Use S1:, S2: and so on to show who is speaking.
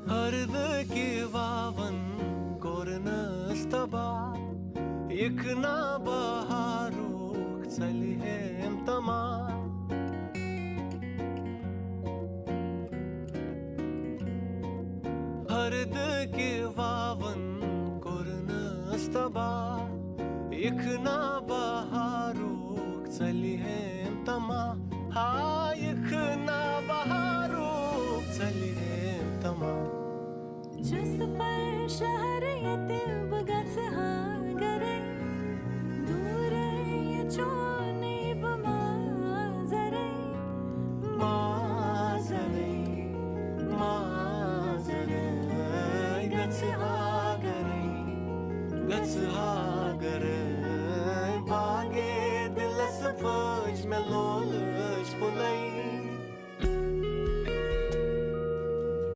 S1: हरद की वावन कोरनस्तबा इकना बहारूक चलिहेम तमा हरद की वावन कोरनस्तबा इकना बहारूक चलिहेम तमा हा इकना बहारूक चलिहेम तमा
S2: जस पर शहर येते बगाच हा गरे दूर ये